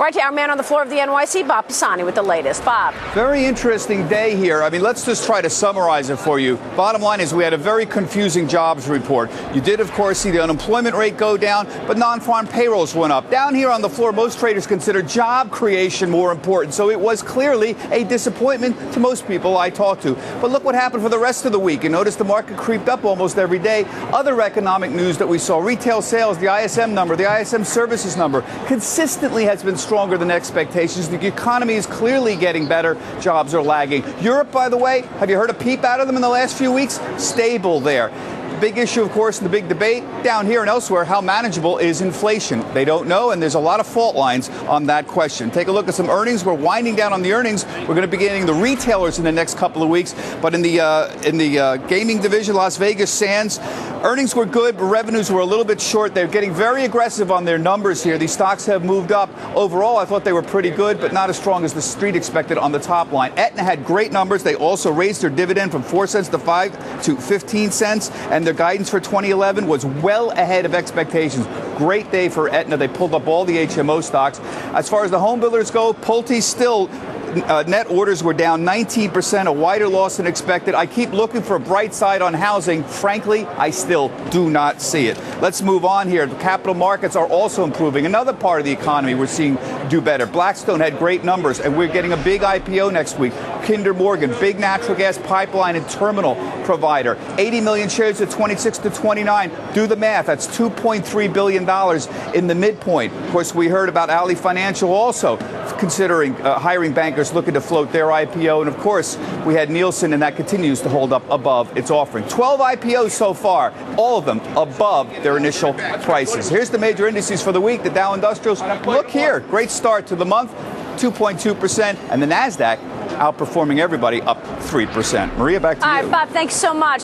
Right to our man on the floor of the NYC, Bob Pisani, with the latest. Bob. Very interesting day here. I mean, let's just try to summarize it for you. Bottom line is we had a very confusing jobs report. You did, of course, see the unemployment rate go down, but non-farm payrolls went up. Down here on the floor, most traders consider job creation more important. So it was clearly a disappointment to most people I talked to. But look what happened for the rest of the week. You notice the market creeped up almost every day. Other economic news that we saw, retail sales, the ISM number, the ISM services number, consistently has been stronger than expectations. The economy is clearly getting better. Jobs are lagging. Europe, by the way, have you heard a peep out of them in the last few weeks? Stable there. Big issue, of course, in the big debate down here and elsewhere, how manageable is inflation? They don't know, and there's a lot of fault lines on that question. Take a look at some earnings. We're winding down on the earnings. We're going to be getting the retailers in the next couple of weeks. But in the gaming division, Las Vegas Sands, earnings were good, but revenues were a little bit short. They're getting very aggressive on their numbers here. These stocks have moved up. Overall, I thought they were pretty good, but not as strong as the street expected on the top line. Aetna had great numbers. They also raised their dividend from 4 cents to 5 to 15 cents, and their guidance for 2011 was well ahead of expectations. Great day for Aetna. They pulled up all the HMO stocks. As far as the home builders go, Pulte still net orders were down 19%, a wider loss than expected. I keep looking for a bright side on housing. Frankly, I still do not see it. Let's move on here. The capital markets are also improving. Another part of the economy we're seeing do better. Blackstone had great numbers, and we're getting a big IPO next week. Kinder Morgan, big natural gas pipeline and terminal provider. 80 million shares at 26 to 29. Do the math. That's $2.3 billion in the midpoint. Of course, we heard about Ali Financial also considering hiring bankers looking to float their IPO. And of course, we had Nielsen, and that continues to hold up above its offering. 12 IPOs so far, all of them above their initial prices. Here's the major indices for the week. The Dow Industrials, look here, great start to the month, 2.2%, and the NASDAQ outperforming everybody, up 3%. Maria, back to you. All right, Bob, thanks so much.